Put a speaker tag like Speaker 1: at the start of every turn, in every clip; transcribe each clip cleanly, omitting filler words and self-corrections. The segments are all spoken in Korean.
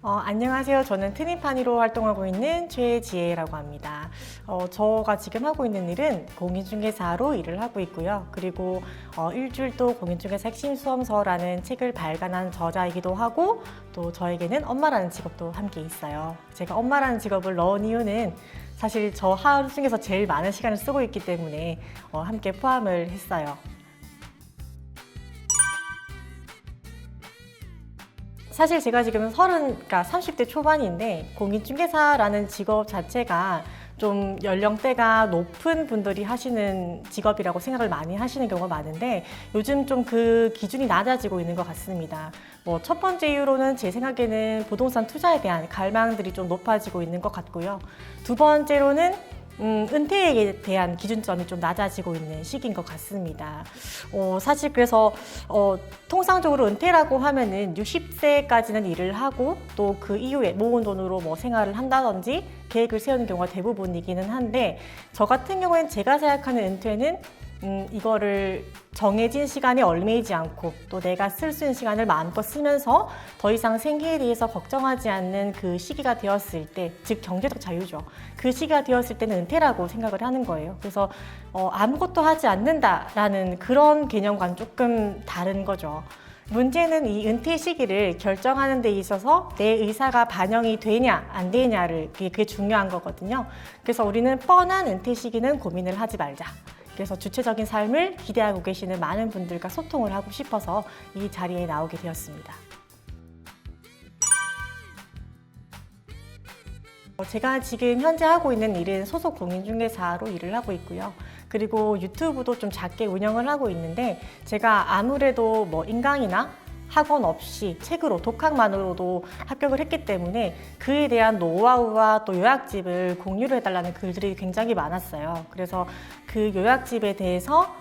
Speaker 1: 안녕하세요. 저는 트니파니로 활동하고 있는 최지혜라고 합니다. 저가 지금 하고 있는 일은 공인중개사로 일을 하고 있고요. 그리고 일주일도 공인중개사 핵심 수험서라는 책을 발간한 저자이기도 하고, 또 저에게는 엄마라는 직업도 함께 있어요. 제가 엄마라는 직업을 넣은 이유는 사실 저 하루 중에서 제일 많은 시간을 쓰고 있기 때문에 함께 포함을 했어요. 사실 제가 지금 30대 초반인데 공인중개사라는 직업 자체가 좀 연령대가 높은 분들이 하시는 직업이라고 생각을 많이 하시는 경우가 많은데, 요즘 좀 그 기준이 낮아지고 있는 것 같습니다. 첫 번째 이유로는 제 생각에는 부동산 투자에 대한 갈망들이 좀 높아지고 있는 것 같고요. 두 번째로는 은퇴에 대한 기준점이 좀 낮아지고 있는 시기인 것 같습니다. 사실 그래서 통상적으로 은퇴라고 하면은 60세까지는 일을 하고 또 그 이후에 모은 돈으로 생활을 한다든지 계획을 세우는 경우가 대부분이기는 한데, 저 같은 경우에는 제가 생각하는 은퇴는 이거를 정해진 시간에 얽매이지 않고 또 내가 쓸 수 있는 시간을 마음껏 쓰면서 더 이상 생계에 대해서 걱정하지 않는 그 시기가 되었을 때, 즉 경제적 자유죠. 그 시기가 되었을 때는 은퇴라고 생각을 하는 거예요. 그래서 아무것도 하지 않는다라는 그런 개념과는 조금 다른 거죠. 문제는 이 은퇴 시기를 결정하는 데 있어서 내 의사가 반영이 되냐 안 되냐를 그게 중요한 거거든요. 그래서 우리는 뻔한 은퇴 시기는 고민을 하지 말자. 그래서 주체적인 삶을 기대하고 계시는 많은 분들과 소통을 하고 싶어서 이 자리에 나오게 되었습니다. 제가 지금 현재 하고 있는 일은 소속 공인중개사로 일을 하고 있고요. 그리고 유튜브도 좀 작게 운영을 하고 있는데, 제가 아무래도 인강이나 학원 없이 책으로 독학만으로도 합격을 했기 때문에 그에 대한 노하우와 또 요약집을 공유를 해달라는 글들이 굉장히 많았어요. 그래서 그 요약집에 대해서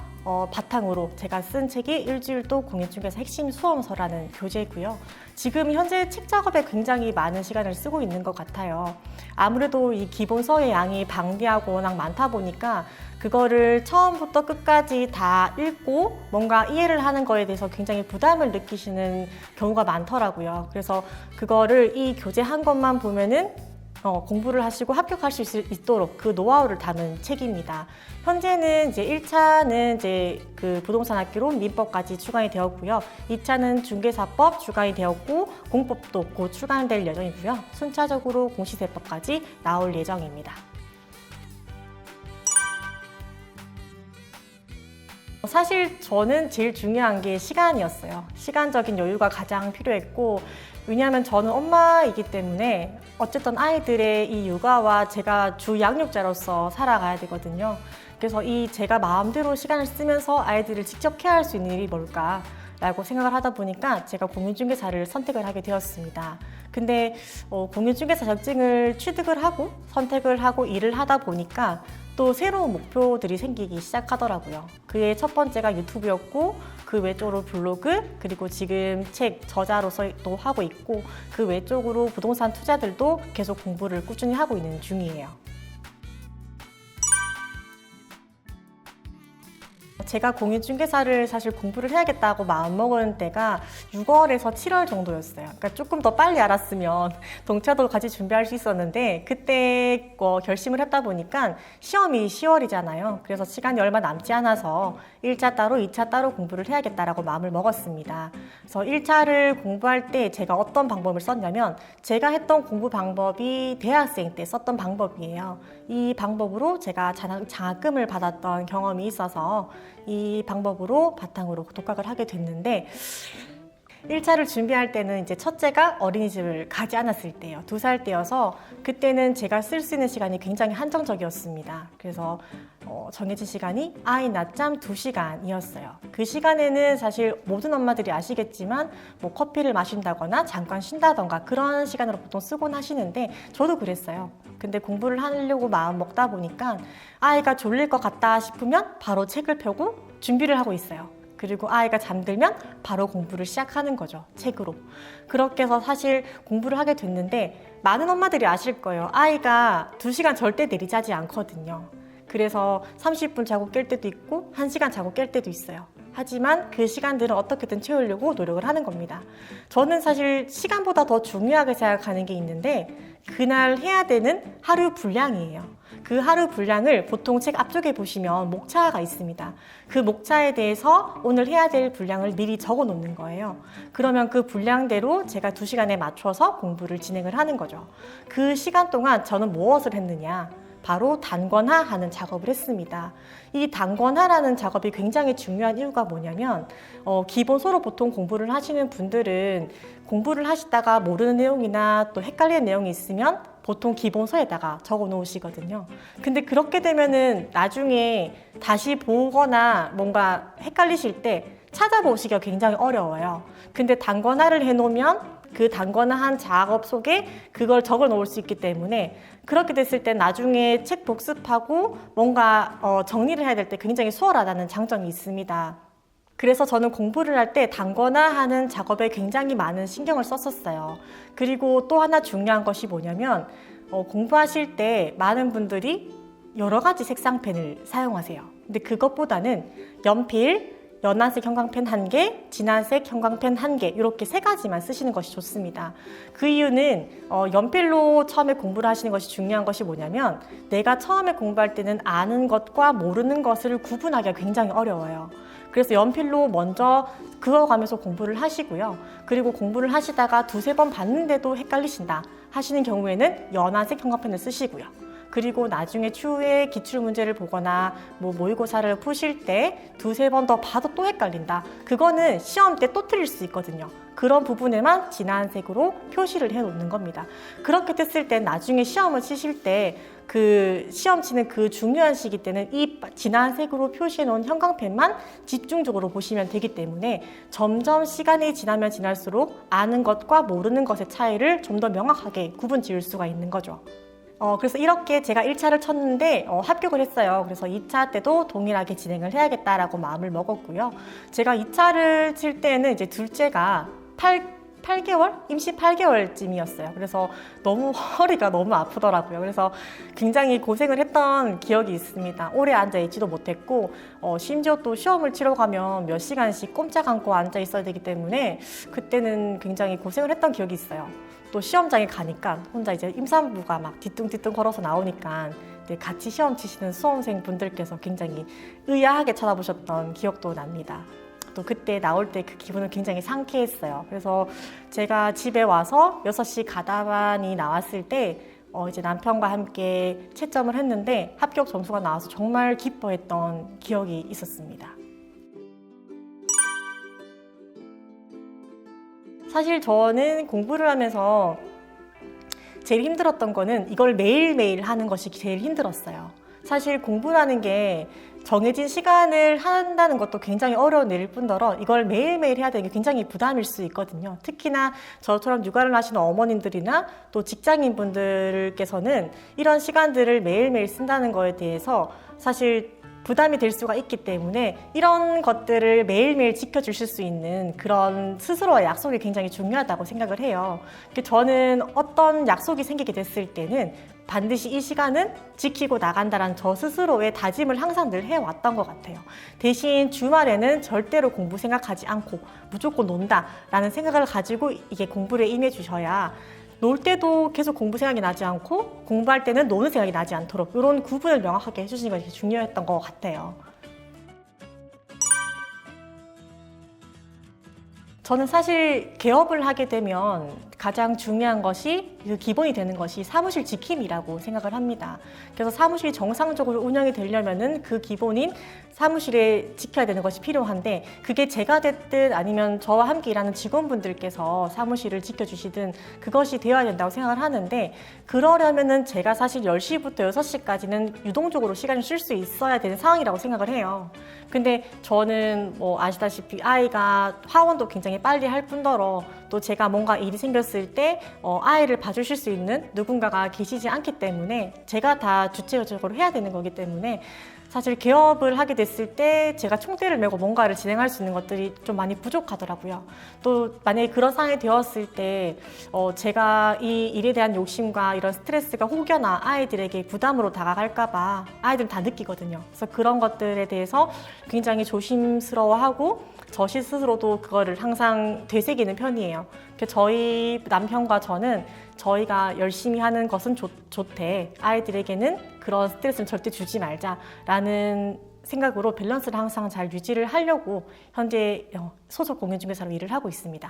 Speaker 1: 바탕으로 제가 쓴 책이 일주일도 공인중개사 핵심 수험서라는 교재고요. 지금 현재 책 작업에 굉장히 많은 시간을 쓰고 있는 것 같아요. 아무래도 이 기본서의 양이 방대하고 워낙 많다 보니까 그거를 처음부터 끝까지 다 읽고 뭔가 이해를 하는 거에 대해서 굉장히 부담을 느끼시는 경우가 많더라고요. 그래서 그거를 이 교재 한 것만 보면은 공부를 하시고 합격할 수 있도록 그 노하우를 담은 책입니다. 현재는 이제 1차는 이제 그 부동산 학기론 민법까지 추가이 되었고요. 2차는 중개사법 추가이 되었고 공법도 곧 추가될 예정이고요. 순차적으로 공시세법까지 나올 예정입니다. 사실 저는 제일 중요한 게 시간이었어요. 시간적인 여유가 가장 필요했고, 왜냐하면 저는 엄마이기 때문에 어쨌든 아이들의 이 육아와 제가 주 양육자로서 살아가야 되거든요. 그래서 제가 마음대로 시간을 쓰면서 아이들을 직접 케어할 수 있는 일이 뭘까라고 생각을 하다 보니까 제가 공인중개사를 선택을 하게 되었습니다. 근데 공인중개사 자격증을 취득을 하고 선택을 하고 일을 하다 보니까 또 새로운 목표들이 생기기 시작하더라고요. 그의 첫 번째가 유튜브였고, 그 외적으로 블로그, 그리고 지금 책 저자로서 또 하고 있고, 그 외적으로 부동산 투자들도 계속 공부를 꾸준히 하고 있는 중이에요. 제가 공인중개사를 사실 공부를 해야겠다고 마음먹은 때가 6월에서 7월 정도였어요. 그러니까 조금 더 빨리 알았으면 동차도 같이 준비할 수 있었는데, 그때 결심을 했다 보니까 시험이 10월이잖아요. 그래서 시간이 얼마 남지 않아서 1차 따로 2차 따로 공부를 해야겠다라고 마음을 먹었습니다. 그래서 1차를 공부할 때 제가 어떤 방법을 썼냐면, 제가 했던 공부 방법이 대학생 때 썼던 방법이에요. 이 방법으로 제가 장학금을 받았던 경험이 있어서 이 방법으로 바탕으로 독학을 하게 됐는데, 1차를 준비할 때는 이제 첫째가 어린이집을 가지 않았을 때예요. 2살 때여서 그때는 제가 쓸 수 있는 시간이 굉장히 한정적이었습니다. 그래서 정해진 시간이 아이 낮잠 2시간이었어요. 그 시간에는 사실 모든 엄마들이 아시겠지만 커피를 마신다거나 잠깐 쉰다던가 그런 시간으로 보통 쓰곤 하시는데, 저도 그랬어요. 근데 공부를 하려고 마음 먹다 보니까 아이가 졸릴 것 같다 싶으면 바로 책을 펴고 준비를 하고 있어요. 그리고 아이가 잠들면 바로 공부를 시작하는 거죠. 책으로. 그렇게 해서 사실 공부를 하게 됐는데, 많은 엄마들이 아실 거예요. 아이가 2시간 절대 내리자지 않거든요. 그래서 30분 자고 깰 때도 있고 1시간 자고 깰 때도 있어요. 하지만 그 시간들은 어떻게든 채우려고 노력을 하는 겁니다. 저는 사실 시간보다 더 중요하게 생각하는 게 있는데 그날 해야 되는 하루 분량이에요. 그 하루 분량을 보통 책 앞쪽에 보시면 목차가 있습니다. 그 목차에 대해서 오늘 해야 될 분량을 미리 적어 놓는 거예요. 그러면 그 분량대로 제가 2시간에 맞춰서 공부를 진행을 하는 거죠. 그 시간 동안 저는 무엇을 했느냐? 바로 단권화하는 작업을 했습니다. 이 단권화라는 작업이 굉장히 중요한 이유가 뭐냐면 기본서로 보통 공부를 하시는 분들은 공부를 하시다가 모르는 내용이나 또 헷갈리는 내용이 있으면 보통 기본서에다가 적어 놓으시거든요. 근데 그렇게 되면은 나중에 다시 보거나 뭔가 헷갈리실 때 찾아보시기가 굉장히 어려워요. 근데 단권화를 해놓으면 그 단권화한 작업 속에 그걸 적어 놓을 수 있기 때문에 그렇게 됐을 때 나중에 책 복습하고 뭔가 정리를 해야 될 때 굉장히 수월하다는 장점이 있습니다. 그래서 저는 공부를 할 때 단권화하는 작업에 굉장히 많은 신경을 썼었어요. 그리고 또 하나 중요한 것이 뭐냐면 공부하실 때 많은 분들이 여러 가지 색상펜을 사용하세요. 근데 그것보다는 연필, 연한색 형광펜 1개, 진한색 형광펜 1개 이렇게 3가지만 쓰시는 것이 좋습니다. 그 이유는 연필로 처음에 공부를 하시는 것이 중요한 것이 뭐냐면 내가 처음에 공부할 때는 아는 것과 모르는 것을 구분하기가 굉장히 어려워요. 그래서 연필로 먼저 그어가면서 공부를 하시고요. 그리고 공부를 하시다가 2-3번 봤는데도 헷갈리신다 하시는 경우에는 연한색 형광펜을 쓰시고요. 그리고 나중에 추후에 기출문제를 보거나 모의고사를 푸실 때 2-3번 더 봐도 또 헷갈린다. 그거는 시험 때 또 틀릴 수 있거든요. 그런 부분에만 진한 색으로 표시를 해놓는 겁니다. 그렇게 됐을 때 나중에 시험을 치실 때 그 시험 치는 그 중요한 시기 때는 이 진한 색으로 표시해놓은 형광펜만 집중적으로 보시면 되기 때문에 점점 시간이 지나면 지날수록 아는 것과 모르는 것의 차이를 좀 더 명확하게 구분 지을 수가 있는 거죠. 그래서 이렇게 제가 1차를 쳤는데 합격을 했어요. 그래서 2차 때도 동일하게 진행을 해야겠다라고 마음을 먹었고요. 제가 2차를 칠 때는 이제 둘째가 8개월? 임시 8개월쯤이었어요. 그래서 너무 허리가 너무 아프더라고요. 그래서 굉장히 고생을 했던 기억이 있습니다. 오래 앉아있지도 못했고 심지어 또 시험을 치러 가면 몇 시간씩 꼼짝 않고 앉아 있어야 되기 때문에 그때는 굉장히 고생을 했던 기억이 있어요. 또 시험장에 가니까 혼자 이제 임산부가 막 뒤뚱뒤뚱 걸어서 나오니까 같이 시험 치시는 수험생 분들께서 굉장히 의아하게 쳐다보셨던 기억도 납니다. 또 그때 나올 때 그 기분은 굉장히 상쾌했어요. 그래서 제가 집에 와서 6시 가다반이 나왔을 때 이제 남편과 함께 채점을 했는데 합격 점수가 나와서 정말 기뻐했던 기억이 있었습니다. 사실 저는 공부를 하면서 제일 힘들었던 거는 이걸 매일매일 하는 것이 제일 힘들었어요. 사실 공부라는 게 정해진 시간을 한다는 것도 굉장히 어려운 일일 뿐더러 이걸 매일매일 해야 되는 게 굉장히 부담일 수 있거든요. 특히나 저처럼 육아를 하시는 어머님들이나 또 직장인분들께서는 이런 시간들을 매일매일 쓴다는 거에 대해서 사실 부담이 될 수가 있기 때문에 이런 것들을 매일매일 지켜주실 수 있는 그런 스스로의 약속이 굉장히 중요하다고 생각을 해요. 저는 어떤 약속이 생기게 됐을 때는 반드시 이 시간은 지키고 나간다라는 저 스스로의 다짐을 항상 늘 해왔던 것 같아요. 대신 주말에는 절대로 공부 생각하지 않고 무조건 논다라는 생각을 가지고 이게 공부를 임해 주셔야 놀 때도 계속 공부 생각이 나지 않고 공부할 때는 노는 생각이 나지 않도록 이런 구분을 명확하게 해주시는 것이 중요했던 것 같아요. 저는 사실 개업을 하게 되면 가장 중요한 것이 기본이 되는 것이 사무실 지킴이라고 생각을 합니다. 그래서 사무실이 정상적으로 운영이 되려면은 그 기본인 사무실에 지켜야 되는 것이 필요한데 그게 제가 됐든 아니면 저와 함께 일하는 직원분들께서 사무실을 지켜주시든 그것이 되어야 된다고 생각을 하는데 그러려면은 제가 사실 10시부터 6시까지는 유동적으로 시간을 쓸 수 있어야 되는 상황이라고 생각을 해요. 근데 저는 아시다시피 아이가 하원도 굉장히 빨리 할 뿐더러 또 제가 뭔가 일이 생겼을 때 아이를 봐주실 수 있는 누군가가 계시지 않기 때문에 제가 다 주체적으로 해야 되는 거기 때문에 사실 개업을 하게 됐을 때 제가 총대를 메고 뭔가를 진행할 수 있는 것들이 좀 많이 부족하더라고요. 또 만약에 그런 상황이 되었을 때 제가 이 일에 대한 욕심과 이런 스트레스가 혹여나 아이들에게 부담으로 다가갈까 봐 아이들은 다 느끼거든요. 그래서 그런 것들에 대해서 굉장히 조심스러워하고 저 스스로도 그거를 항상 되새기는 편이에요. 저희 남편과 저는 저희가 열심히 하는 것은 좋대. 아이들에게는 그런 스트레스는 절대 주지 말자라는 생각으로 밸런스를 항상 잘 유지를 하려고 현재 소속 공인중개사로 일을 하고 있습니다.